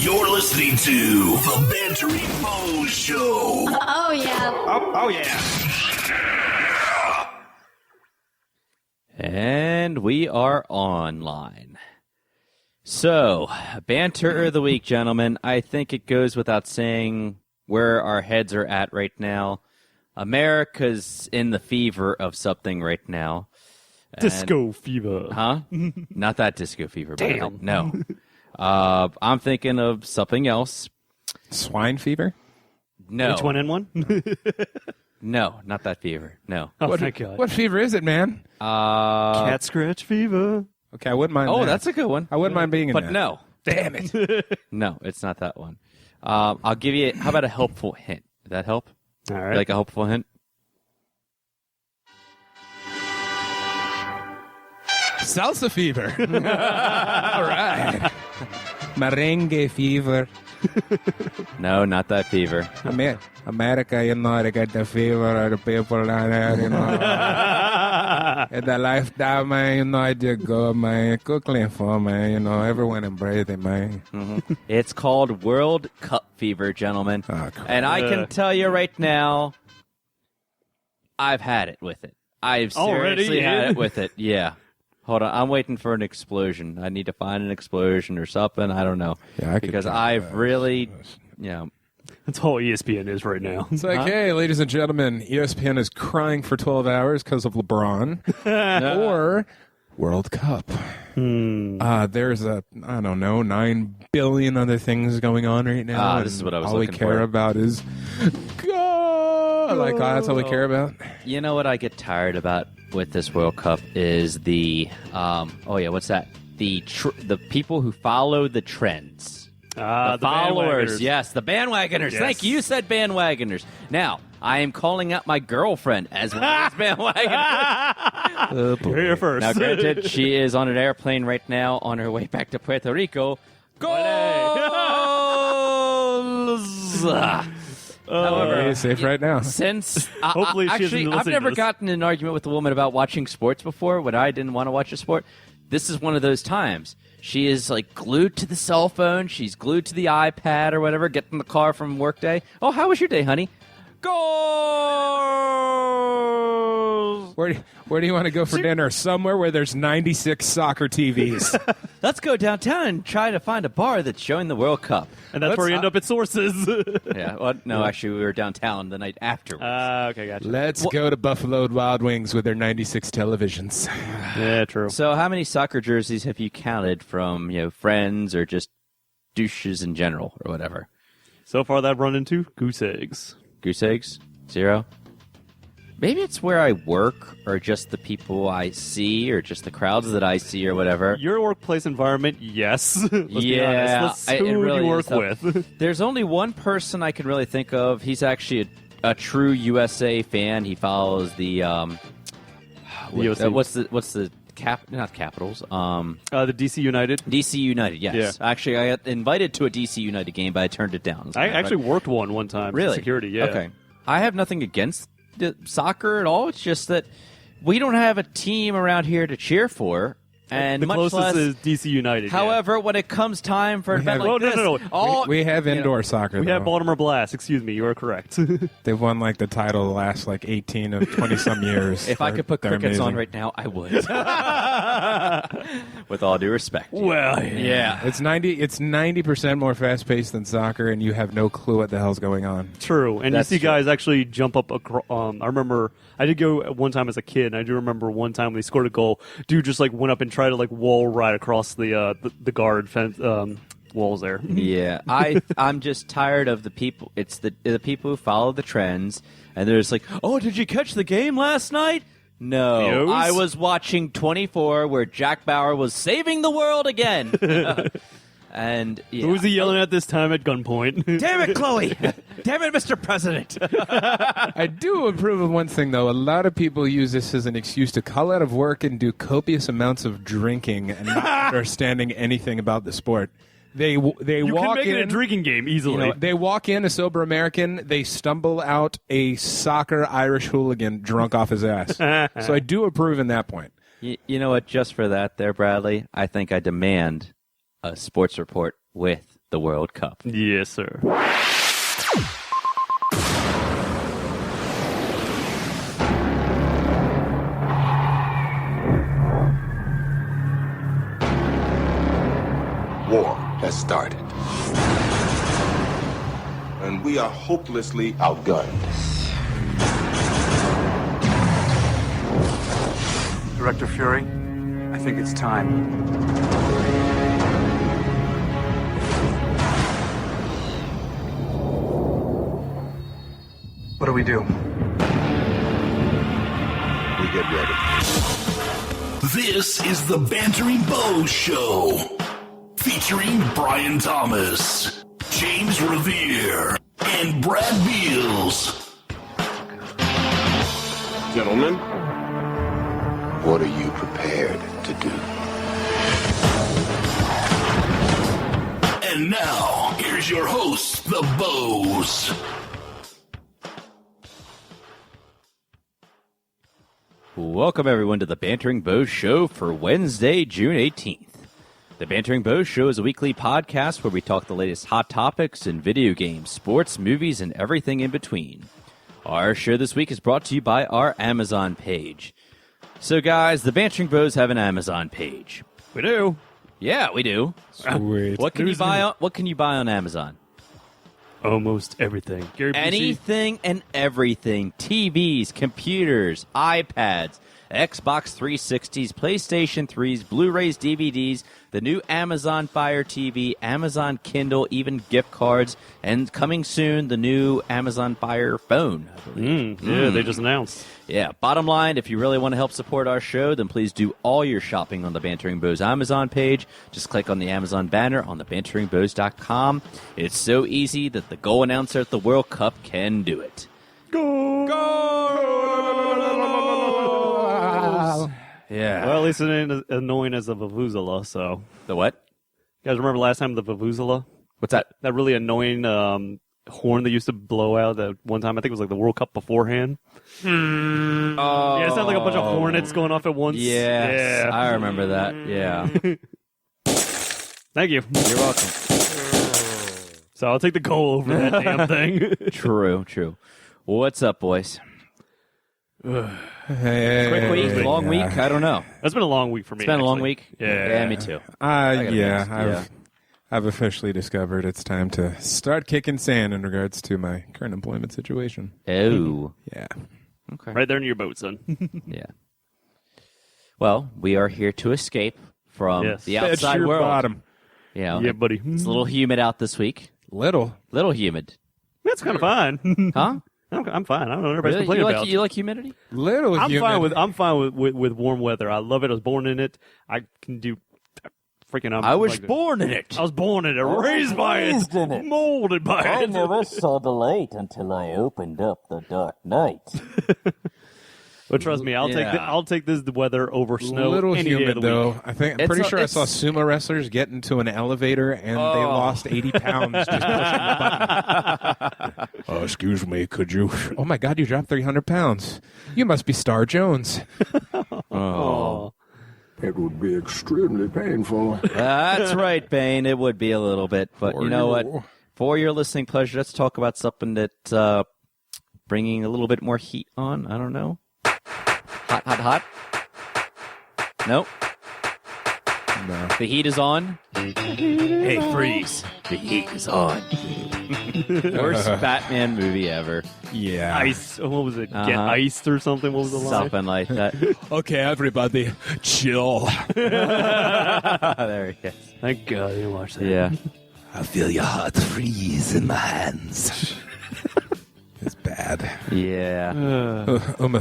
You're listening to the Bantering Bohs Show. Oh, yeah. Oh, yeah. And we are online. So, banter of the week, gentlemen. I think it goes without saying where our heads are at right now. America's in the fever of something right now. Disco fever. Huh? Not that disco fever. Damn. But no. I'm thinking of something else. Swine fever? No. H1N1? No, not that fever. No. Oh, thank God. What fever is it, man? Cat scratch fever. Okay, I wouldn't mind Oh, that. that's a good one. I wouldn't mind being in But that. no. Damn it. No, it's not that one. I'll give you, how about a helpful hint? Would that help? All You right. like a helpful hint? Salsa fever. All right. Merengue fever. No, not that fever. America, you know, they get the fever of the people down there, you know. In the lifestyle, man, you know, I just go, man, cooking for, man, you know, everyone embrace it, man. Mm-hmm. It's called World Cup fever, gentlemen. Oh, crap. And I can tell you right now, I've had it with it. I've Already? seriously had it with it. Yeah. Hold on. I'm waiting for an explosion. I need to find an explosion or something. I don't know. Yeah, I could because try I've that. really, you know. That's all ESPN is right now. It's like, hey, ladies and gentlemen, ESPN is crying for 12 hours because of LeBron or World Cup. There's I don't know, 9 billion other things going on right now. This is what I was all looking we care for. about is go. Like, that's all we care about. You know what I get tired about with this World Cup is the, what's that? The people who follow the trends. The Followers, bandwagoners. yes, the bandwagoners. Yes. Thank you. You said bandwagoners. Now, I am calling out my girlfriend as one of these bandwagoners. You're here first. Now, granted, she is on an airplane right now on her way back to Puerto Rico. Goals! However, Hey, safe right now. since Hopefully she isn't actually, I've listening to never this. gotten in an argument with a woman about watching sports before when I didn't want to watch a sport. This is one of those times. She is like glued to the cell phone. She's glued to the iPad or whatever. Get in the car from work day. Oh, how was your day, honey? Goals! Where do you want to go for dinner? Somewhere where there's 96 soccer TVs. Let's go downtown and try to find a bar that's showing the World Cup. And that's where you end up at Sources. Yeah. Well, no, actually, we were downtown the night afterwards. Okay, gotcha. Let's go to Buffalo Wild Wings with their 96 televisions. Yeah, true. So, how many soccer jerseys have you counted from friends or just douches in general or whatever? So far, that run into goose eggs. Goose eggs? 0? Maybe it's where I work or just the people I see or just the crowds that I see or whatever. Your workplace environment, yes. Let's be Yeah, honest. it Who do really you work is tough. with? There's only one person I can really think of. He's actually a true USA fan. He follows the USA. what's the not Capitals. The DC United. DC United, yes. Yeah. Actually, I got invited to a DC United game, but I turned it down. I actually worked one time. Really? Security, yeah. Okay. I have nothing against the soccer at all. It's just that we don't have a team around here to cheer for. And The much closest less, is DC United. however, when it comes time for an event have- like this, no. all, We have indoor soccer, We though. have Baltimore Blast. Excuse me. You are correct. They've won like the title the last like 18 of 20-some years. if I could put They're crickets on amazing. right now, I would. With all due respect. well, Yeah. It's 90% more fast paced than soccer, and you have no clue what the hell's going on. True. And That's you see true. guys actually jump up. I remember I did go at one time as a kid, and I do remember one time when they scored a goal, dude just like went up and tried to like wall ride across the guard fence walls there. Yeah, I'm just tired of the people. It's the people who follow the trends, and they're just like, "Oh, did you catch the game last night?" No, Yos? I was watching 24, where Jack Bauer was saving the world again. And yeah. Who was he yelling at this time at gunpoint? Damn it, Chloe! Damn it, Mr. President! I do approve of one thing, though. A lot of people use this as an excuse to call out of work and do copious amounts of drinking and not understanding anything about the sport. They You walk can make in it a drinking game easily. they walk in a sober American. They stumble out a soccer Irish hooligan drunk off his ass. So I do approve in that point. You know what? Just for that, there, Bradley, I think I demand a sports report with the World Cup. Yes, sir. War has started. And we are hopelessly outgunned. Director Fury, I think it's time. What do we do? We get ready. This is the Bantering Bohs Show, featuring Brian Thomas, James Revere, and Brad Beals. Gentlemen, what are you prepared to do? And now, here's your hosts, the Bohs. Welcome, everyone, to the Bantering Bohs Show for Wednesday, June 18th. The Bantering Bohs Show is a weekly podcast where we talk the latest hot topics in video games, sports, movies, and everything in between. Our show this week is brought to you by our Amazon page. So, guys, the Bantering Bohs have an Amazon page. We do. Yeah, we do. Sweet. What can you buy on Amazon? Almost everything. Gary Busey. Anything and everything. TVs, computers, iPads, Xbox 360s, PlayStation 3s, Blu-rays, DVDs, the new Amazon Fire TV, Amazon Kindle, even gift cards, and coming soon, the new Amazon Fire phone, I believe. Yeah, they just announced. Yeah, bottom line, if you really want to help support our show, then please do all your shopping on the Bantering Bohs Amazon page. Just click on the Amazon banner on thebanteringbohs.com. It's so easy that the goal announcer at the World Cup can do it. Yeah. Well, at least it ain't as annoying as the Vuvuzela, so. The what? You guys remember last time the Vuvuzela? What's that? That really annoying horn that used to blow out that one time. I think it was like the World Cup beforehand. Oh. Yeah, it sounded like a bunch of hornets going off at once. Yes, Yeah. I remember that. Yeah. Thank you. You're welcome. So I'll take the goal over that damn thing. True. What's up, boys? Hey, Quick week, long week? I don't know. It's been a long week for me. It's been a long actually. week? Yeah. me too. gotta be honest, I've officially discovered it's time to start kicking sand in regards to my current employment situation. Oh. Yeah. Okay. Right there in your boat, son. Yeah. Well, we are here to escape from Yes. the outside your world. bottom. You know, Yeah, buddy. it's a little humid out this week. Little. Little humid. That's kind of fine. Huh? I'm fine. I don't know what everybody's Really? complaining about. You like humidity? Little I'm humid. fine with warm weather. I love it. I was born in it. I can do freaking. I was born in it. I was born in it, raised by it, molded by I it. never saw the light until I opened up the dark night. But trust me, I'll take this weather over snow. Little any day humid of the though. week. I'm It's pretty a- sure I it's- saw sumo wrestlers get into an elevator and they lost 80 pounds just pushing the button. Oh, excuse me, could you? Oh my God, you dropped 300 pounds. You must be Star Jones. Oh, It would be extremely painful. That's right, Bane. It would be a little bit. But you know what? For your listening pleasure, let's talk about something that's bringing a little bit more heat on. I don't know. Hot. Nope. No. The heat is on. Hey, freeze. The heat is on. Worst Batman movie ever. Yeah. ice. What was it? Get Uh-huh. iced or something? What was the line? Something like that. Okay, everybody, chill. There he is. Thank God I didn't watch that. Yeah. I feel your heart freeze in my hands. It's bad. Yeah. Uma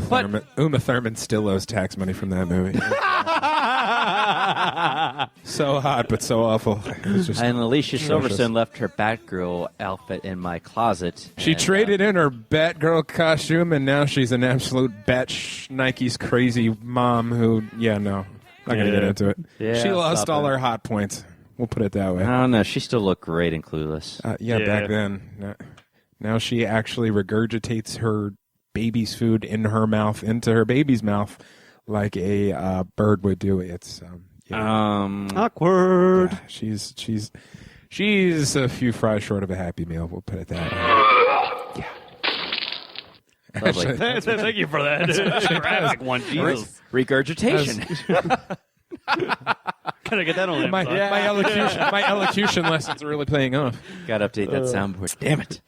Thurman still owes tax money from that movie. So hot, but so awful. It was just And Alicia atrocious. Silverstone left her Batgirl outfit in my closet. She and, traded in her Batgirl costume, and now she's an absolute Nike's crazy mom who, not going to get into it. Yeah, she lost stop all it. her hot points. We'll put it that way. I don't know. She still looked great and Clueless. Yeah. Back then. Now she actually regurgitates her baby's food in her mouth, into her baby's mouth, like a bird would do. It's Awkward. she's She's a few fries short of a Happy Meal. We'll put it that way. Lovely. Thank you for that. Graphic one. Jesus. Regurgitation. Can I get that on the My elocution lessons are really paying off. Got to update that soundboard. Damn it.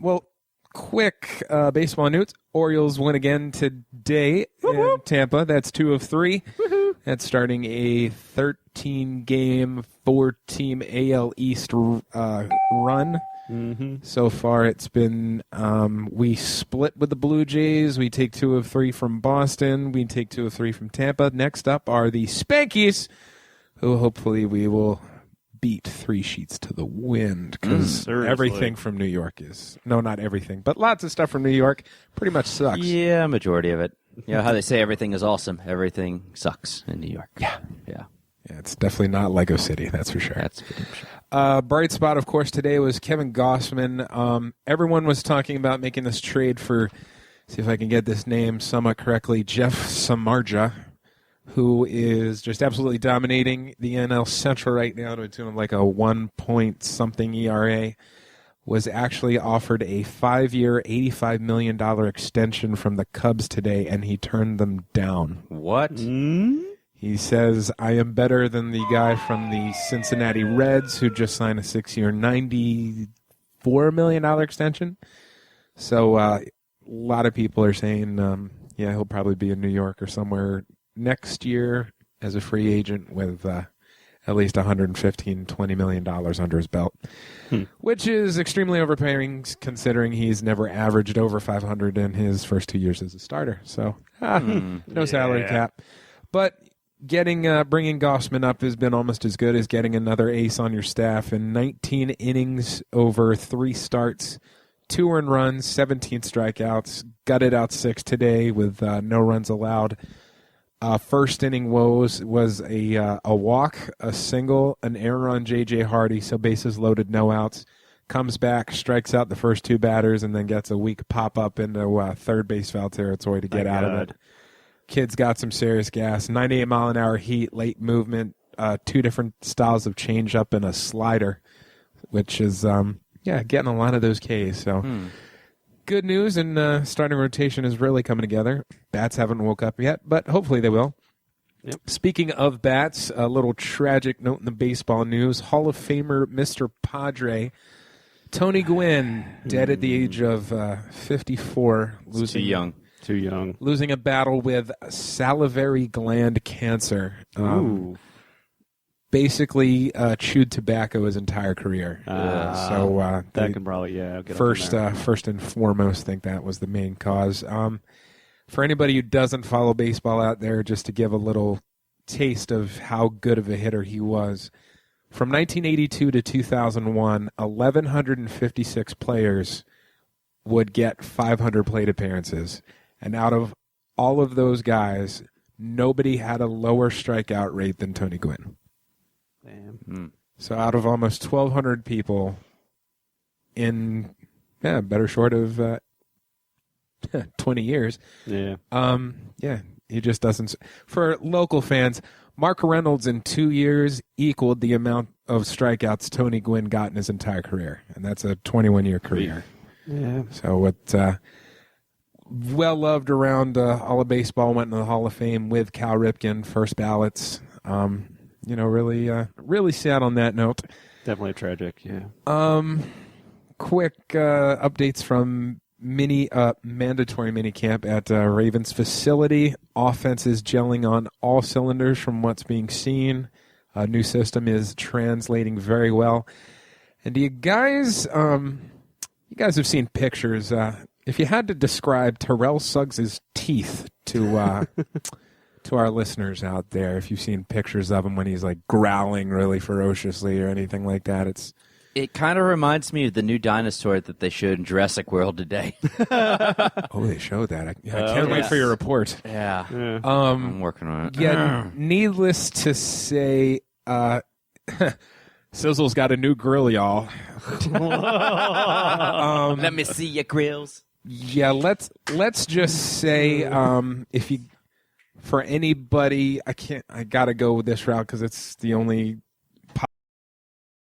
Well, quick baseball news. Orioles win again today in Tampa. That's 2 of 3. Woo-hoo. That's starting a 13-game, 4-team AL East run. Mm-hmm. So far, it's been we split with the Blue Jays. We take 2 of 3 from Boston. We take 2 of 3 from Tampa. Next up are the Spankies, who hopefully we will beat 3 sheets to the wind, because everything from New York is not everything, but lots of stuff from New York pretty much sucks. Yeah, majority of it. You know how they say everything is awesome. Everything sucks in New York. Yeah. Yeah. Yeah, it's definitely not Lego City, that's for sure. That's for sure. Bright spot, of course, today was Kevin Gossman. Everyone was talking about making this trade for, see if I can get this name somewhat correctly, Jeff Samardzija, who is just absolutely dominating the NL Central right now to a tune of like a 1-point-something ERA, was actually offered a 5-year, $85 million extension from the Cubs today, and he turned them down. What? He says, I am better than the guy from the Cincinnati Reds who just signed a 6-year, $94 million extension. So a lot of people are saying, he'll probably be in New York or somewhere next year as a free agent with at least $115-20 million under his belt, which is extremely overpaying considering he's never averaged over 500 in his first 2 years as a starter. So no salary cap. But bringing Gossman up has been almost as good as getting another ace on your staff. In 19 innings over 3 starts, 2 earned runs, 17 strikeouts, gutted out 6 today with no runs allowed. First inning woes was a walk, a single, an error on J.J. Hardy, so bases loaded, no outs. Comes back, strikes out the first 2 batters, and then gets a weak pop-up into third base foul territory to get out of it. Kid's got some serious gas. 98-mile-an-hour heat, late movement, 2 different styles of changeup and a slider, which is, getting a lot of those Ks. So good news, and starting rotation is really coming together. Bats haven't woke up yet, but hopefully they will. Yep. Speaking of bats, a little tragic note in the baseball news. Hall of Famer Mr. Padre, Tony Gwynn, dead at the age of 54. Too young. Too young. Losing a battle with salivary gland cancer. Basically chewed tobacco his entire career. That can probably, get first and foremost, think that was the main cause. For anybody who doesn't follow baseball out there, just to give a little taste of how good of a hitter he was. From 1982 to 2001, 1,156 players would get 500 plate appearances. And out of all of those guys, nobody had a lower strikeout rate than Tony Gwynn. Damn. So out of almost 1,200 people in, better short of 20 years. Yeah. He just doesn't. For local fans, Mark Reynolds in 2 years equaled the amount of strikeouts Tony Gwynn got in his entire career. And that's a 21-year career. Yeah. So well-loved around all of baseball, went into the Hall of Fame with Cal Ripken, first ballots. Really sad on that note. Definitely tragic, yeah. Quick updates from mandatory minicamp at Ravens facility. Offense is gelling on all cylinders from what's being seen. New system is translating very well. And you guys have seen pictures. If you had to describe Terrell Suggs' teeth to our listeners out there, if you've seen pictures of him when he's like growling really ferociously or anything like that, it kind of reminds me of the new dinosaur that they showed in Jurassic World today. Oh, they showed that. I can't wait for your report. Yeah. I'm working on it. Yeah, needless to say, Sizzle's got a new grill, y'all. Let me see your grills. Yeah, let's just say if you, for anybody, I gotta go with this route because it's the only